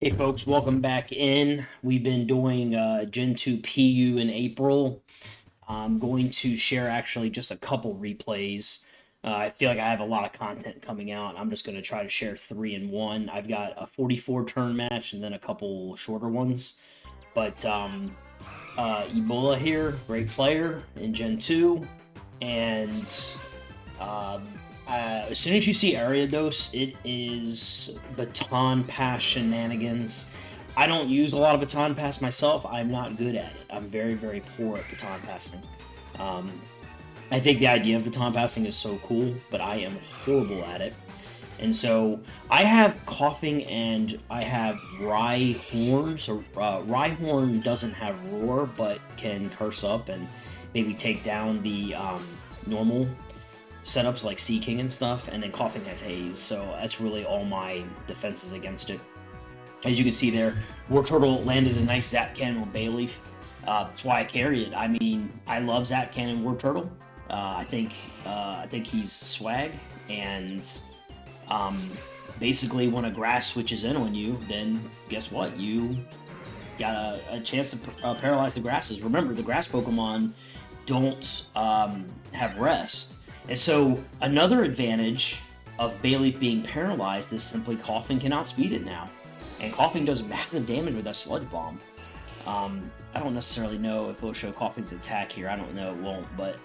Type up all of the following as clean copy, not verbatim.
Hey folks, welcome back in. We've been doing Gen 2 PU in April. I'm going to share actually just a couple replays. I feel like I have a lot of content coming out. I'm just going to try to share three in one. I've got a 44 turn match and then a couple shorter ones. But Ebola here, great player in Gen 2. And uh, as soon as you see Ariados, it is baton pass shenanigans. I don't use a lot of baton pass myself. I'm not good at it. I'm very, very poor at baton passing. Um, I think the idea of baton passing is so cool, but I am horrible at it. And so I have coughing and I have rye horn. So rye horn doesn't have roar, but can curse up and maybe take down the normal setups like Sea King and stuff, and then Coughing has Haze, so that's really all my defenses against it. As you can see there, War Turtle landed a nice Zap Cannon with Bayleaf. That's why I carry it. I mean, I love Zap Cannon War Turtle. I think he's swag, and basically when a grass switches in on you, then guess what? You got a chance to paralyze the grasses. Remember, the grass Pokemon don't have rest. And so another advantage of Bayleaf being paralyzed is simply Coughing can outspeed it now. And Coughing does massive damage with that Sludge Bomb. I don't necessarily know if it'll show Coughing's attack here. I don't know, it won't. But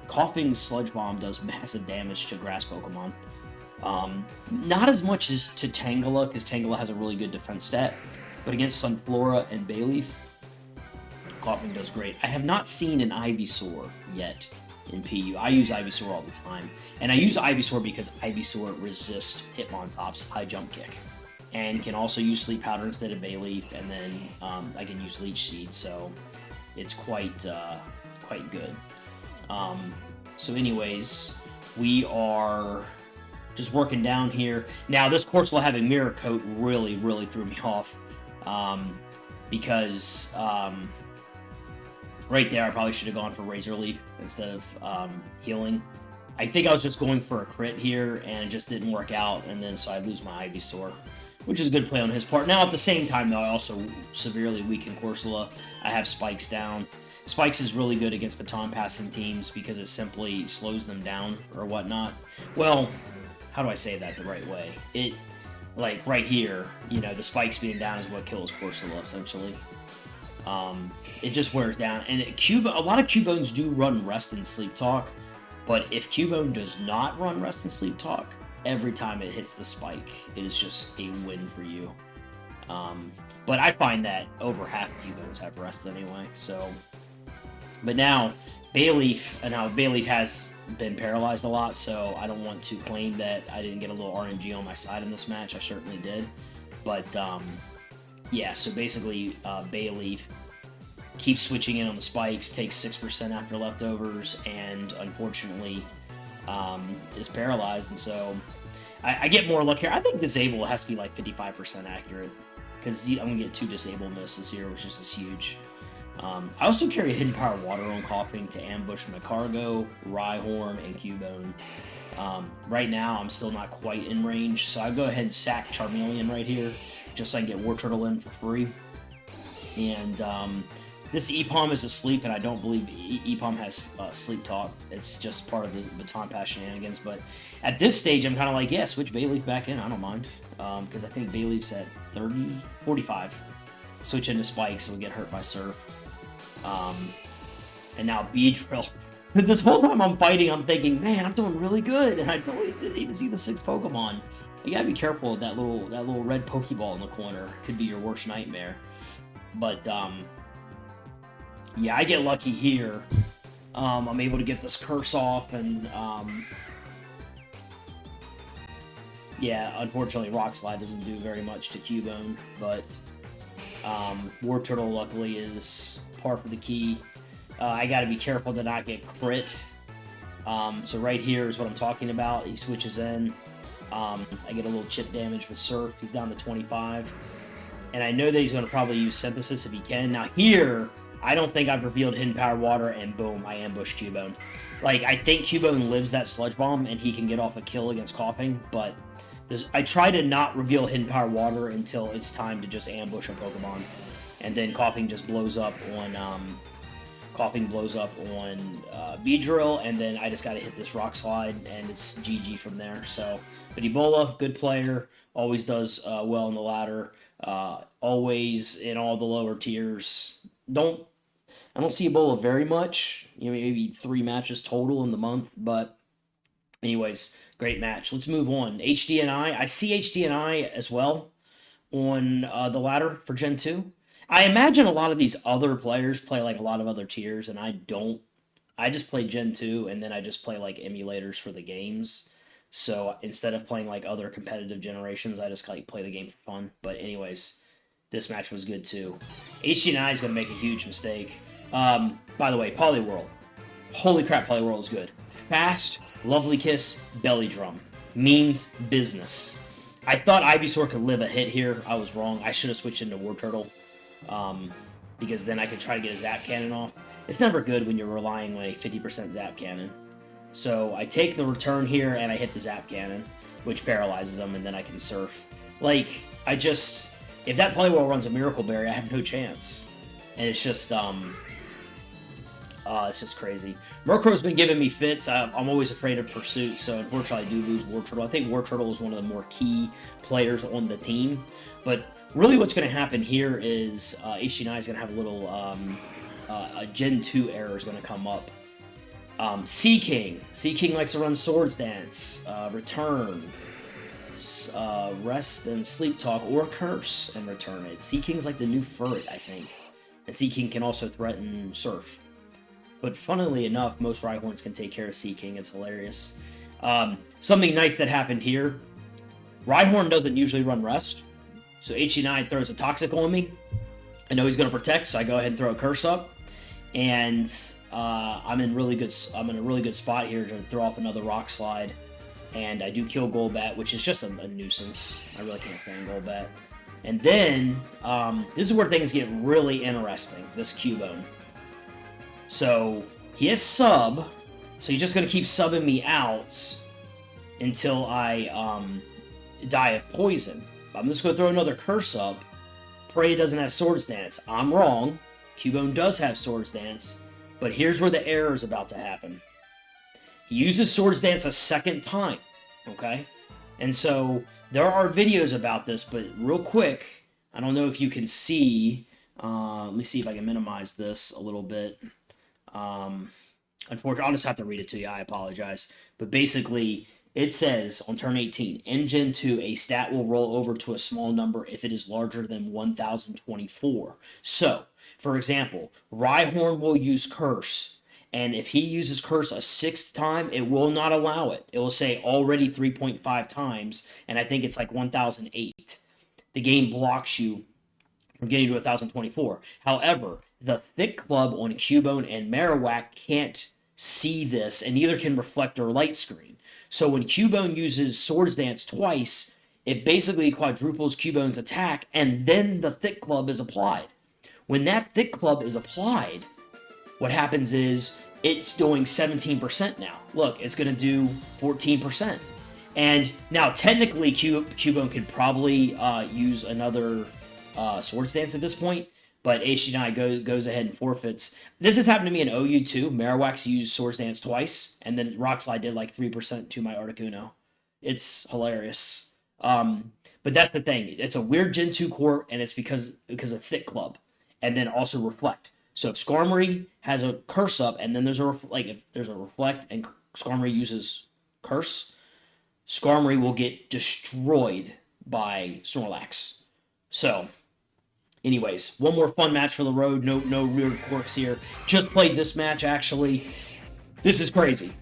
Coughing's Sludge Bomb does massive damage to grass Pokemon. Not as much as to Tangela, because Tangela has a really good defense stat. But against Sunflora and Bayleaf, Coughing does great. I have not seen an Ivysaur yet in PU. I use Ivysaur all the time. And I use Ivysaur because Ivysaur resists Hitmontop's high jump kick. And can also use Sleep Powder instead of Bayleaf, and then I can use Leech Seed, so it's quite good. So anyways, we are just working down here. Now, this Corsola having Mirror Coat really, really threw me off. Because right there, I probably should have gone for Razor Leaf instead of healing. I think I was just going for a crit here, and it just didn't work out, and then so I lose my Ivysaur, which is a good play on his part. Now, at the same time, though, I also severely weaken Corsola. I have Spikes down. Spikes is really good against baton passing teams because it simply slows them down or whatnot. Well, how do I say that the right way? It, like, right here, you know, the Spikes being down is what kills Corsola, essentially. It just wears down. And a lot of Cubones do run Rest and Sleep Talk, but if Cubone does not run Rest and Sleep Talk, every time it hits the spike, it is just a win for you. But I find that over half Cubones have Rest anyway, so... But now, Bayleaf has been paralyzed a lot, so I don't want to claim that I didn't get a little RNG on my side in this match. I certainly did. But, yeah, so basically, Bayleaf keeps switching in on the spikes, takes 6% after leftovers, and unfortunately is paralyzed. And so I get more luck here. I think Disable has to be like 55% accurate, because I'm going to get 2 Disable misses here, which is just huge. I also carry Hidden Power Water on Coughing to ambush Macargo, Rhyhorn, and Cubone. Right now, I'm still not quite in range, so I go ahead and sack Charmeleon right here, just so I can get War Turtle in for free. And this EPOM is asleep, and I don't believe EPOM has Sleep Talk. It's just part of the baton pass shenanigans. But at this stage, I'm kind of like, yeah, switch Bayleaf back in. I don't mind, because I think Bayleaf's at 45. Switch into Spikes, so we get hurt by Surf. And now Beedrill. This whole time I'm fighting, I'm thinking, man, I'm doing really good, and I didn't even see the 6 Pokemon. You gotta be careful with that little red Pokeball in the corner. Could be your worst nightmare. But yeah, I get lucky here. I'm able to get this curse off, and yeah, unfortunately, Rock Slide doesn't do very much to Cubone, but War Turtle luckily is par for the key. I got to be careful to not get crit. So right here is what I'm talking about. He switches in. I get a little chip damage with Surf. He's down to 25. And I know that he's going to probably use Synthesis if he can. Now here, I don't think I've revealed Hidden Power Water, and boom, I ambush Cubone. Like, I think Cubone lives that Sludge Bomb, and he can get off a kill against Coughing, but I try to not reveal Hidden Power Water until it's time to just ambush a Pokemon. And then Coughing just blows up on Beedrill, and then I just got to hit this Rock Slide, and it's GG from there. So, but Ebola, good player, always does well in the ladder, always in all the lower tiers. I don't see Ebola very much, maybe 3 matches total in the month, but anyways, great match. Let's move on. HDNI, I see HDNI as well on the ladder for Gen 2. I imagine a lot of these other players play like a lot of other tiers, and I don't. I just play Gen 2, and then I just play like emulators for the games. So instead of playing like other competitive generations, I just like play the game for fun. But anyways, this match was good too. HDNI is going to make a huge mistake. By the way, Poliwhirl. Holy crap, Poliwhirl is good. Fast, Lovely Kiss, Belly Drum. Means business. I thought Ivysaur could live a hit here. I was wrong. I should have switched into Wartortle. Because then I could try to get a Zap Cannon off. It's never good when you're relying on a 50% Zap Cannon. So I take the return here and I hit the Zap Cannon, which paralyzes them, and then I can Surf. Like, if that Poliwhirl runs a Miracle Berry, I have no chance. And it's just crazy. Murkrow's been giving me fits. I'm always afraid of Pursuit, so unfortunately I do lose Wartortle. I think Wartortle is one of the more key players on the team, but really what's going to happen here is HDNI is going to have a little a Gen 2 error is going to come up. Seaking likes to run Swords Dance, Return, Rest and Sleep Talk, or Curse and return it. Seaking's like the new Furret, I think. And Seaking can also threaten Surf. But funnily enough, most Rhyhorns can take care of Seaking. It's hilarious. Something nice that happened here. Rhyhorn doesn't usually run Rest. So HDNI throws a Toxic on me. I know he's going to protect, so I go ahead and throw a Curse up. And I'm in a really good spot here to throw off another Rock Slide. And I do kill Golbat, which is just a nuisance. I really can't stand Golbat. And then, this is where things get really interesting, this Cubone. So, he has Sub, so he's just going to keep subbing me out until I die of poison. I'm just going to throw another Curse up. Prey doesn't have Swords Dance. I'm wrong. Cubone does have Swords Dance, but here's where the error is about to happen. He uses Swords Dance a second time, okay? And so, there are videos about this, but real quick, I don't know if you can see, let me see if I can minimize this a little bit. Unfortunately, I'll just have to read it to you, I apologize. But basically, it says on turn 18, in Gen 2, a stat will roll over to a small number if it is larger than 1024. So, for example, Rhyhorn will use Curse, and if he uses Curse a 6th time, it will not allow it. It will say already 3.5 times, and I think it's like 1008. The game blocks you from getting to 1024. However, the Thick Club on Cubone and Marowak can't see this, and neither can Reflect or Light Screen. So when Cubone uses Swords Dance twice, it basically quadruples Cubone's attack, and then the Thick Club is applied. When that Thick Club is applied, what happens is it's doing 17% now. Look, it's going to do 14%. And now, technically, Cubone could probably use another Swords Dance at this point, but HDNI goes ahead and forfeits. This has happened to me in OU too. Marowak's used Swords Dance twice, and then Rock Slide did like 3% to my Articuno. It's hilarious. But that's the thing. It's a weird Gen 2 core, and it's because of Thick Club, and then also Reflect. So if Skarmory has a Curse up, and then there's if there's a Reflect and Skarmory uses Curse, Skarmory will get destroyed by Snorlax. So, anyways, one more fun match for the road. No weird quirks here. Just played this match, actually. This is crazy.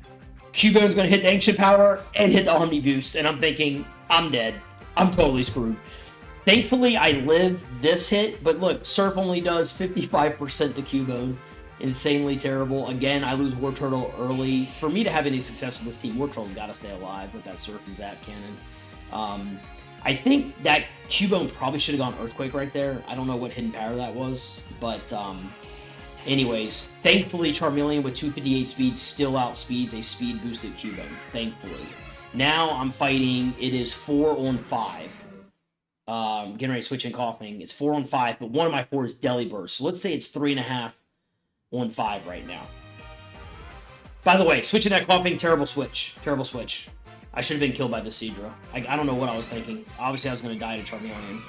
Cubone's going to hit the Ancient Power and hit the Omni Boost, and I'm thinking, I'm dead. I'm totally screwed. Thankfully, I lived this hit, but look, Surf only does 55% to Cubone. Insanely terrible. Again, I lose Wartortle early. For me to have any success with this team, Wartortle's got to stay alive with that Surf and Zap Cannon. I think that Cubone probably should have gone Earthquake right there. I don't know what hidden power that was, but anyways, thankfully Charmeleon with 258 speed still outspeeds a speed boosted Cubone. Thankfully. Now I'm fighting. It is 4-on-5. Getting ready to switch in coughing. It's 4-on-5, but one of my 4 is Deli Burst. So let's say it's 3.5-on-5 right now. By the way, switching that coughing, terrible switch. Terrible switch. I should have been killed by the Seadra. I don't know what I was thinking. Obviously, I was going to die to Charmeleon.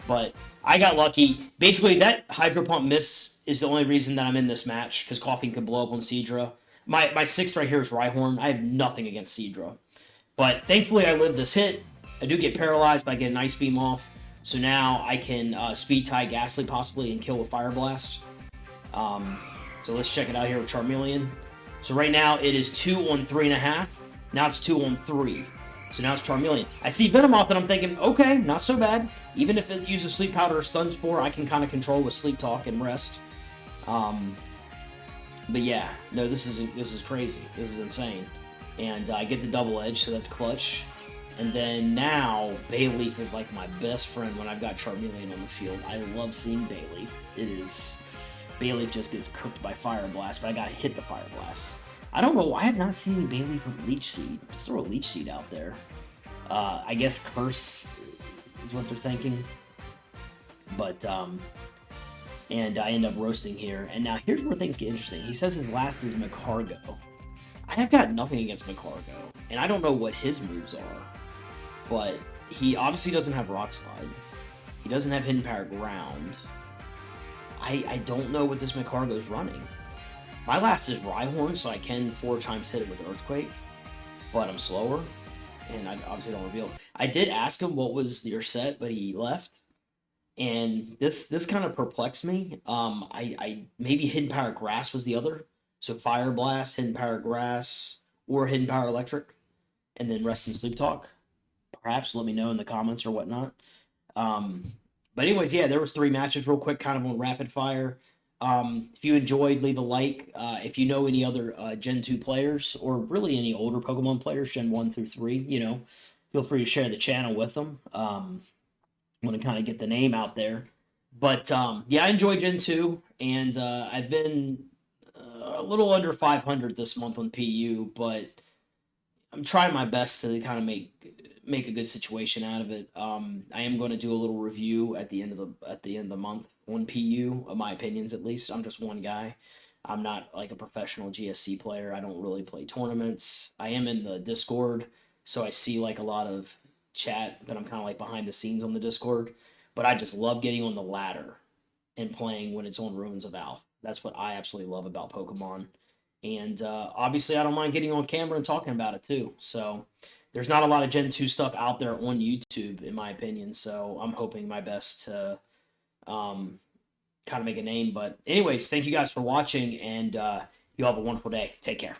But I got lucky. Basically, that Hydro Pump miss is the only reason that I'm in this match, because coughing could blow up on Seadra. My 6th right here is Rhyhorn. I have nothing against Seadra. But thankfully, I lived this hit. I do get paralyzed, but I get an Ice Beam off. So now I can Speed tie Ghastly possibly and kill with Fire Blast. So let's check it out here with Charmeleon. So right now it is 2-on-3.5. Now it's 2-on-3. So now it's Charmeleon. I see Venomoth and I'm thinking, okay, not so bad. Even if it uses Sleep Powder or Stun Spore, I can kind of control with Sleep Talk and Rest. But yeah, no, this is crazy. This is insane. And I get the Double Edge, so that's clutch. And then now, Bayleaf is like my best friend when I've got Charmeleon on the field. I love seeing Bayleaf. Bayleaf just gets cooked by Fire Blast, but I gotta hit the Fire Blast. I don't know, I have not seen any Bayleaf with Leech Seed. Just throw a Leech Seed out there. I guess Curse is what they're thinking. But, and I end up roasting here. And now here's where things get interesting. He says his last is Magcargo. I have got nothing against Magcargo, and I don't know what his moves are. But he obviously doesn't have Rock Slide. He doesn't have Hidden Power Ground. I don't know what this Magcargo is running. My last is Rhyhorn, so I can 4 times hit it with Earthquake, but I'm slower, and I obviously don't reveal. I did ask him what was your set, but he left, and this kind of perplexed me. I maybe Hidden Power Grass was the other, so Fire Blast, Hidden Power Grass, or Hidden Power Electric, and then Rest and Sleep Talk. Perhaps let me know in the comments or whatnot. But anyways, yeah, there was 3 matches real quick, kind of on rapid fire. If you enjoyed, leave a like. If you know any other Gen 2 players, or really any older Pokemon players, Gen 1 through 3, feel free to share the channel with them. Want to kind of get the name out there. But yeah, I enjoy Gen 2, and I've been a little under 500 this month on PU, but I'm trying my best to kind of make a good situation out of it. I am going to do a little review at the end of the month on PU, of my opinions at least. I'm just one guy. I'm not like a professional GSC player. I don't really play tournaments. I am in the Discord, so I see like a lot of chat, but I'm kind of like behind the scenes on the Discord. But I just love getting on the ladder and playing when it's on Ruins of Alph. That's what I absolutely love about Pokemon. And obviously, I don't mind getting on camera and talking about it too. So there's not a lot of Gen 2 stuff out there on YouTube, in my opinion. So I'm hoping my best to kind of make a name. But anyways, thank you guys for watching, and you have a wonderful day. Take care.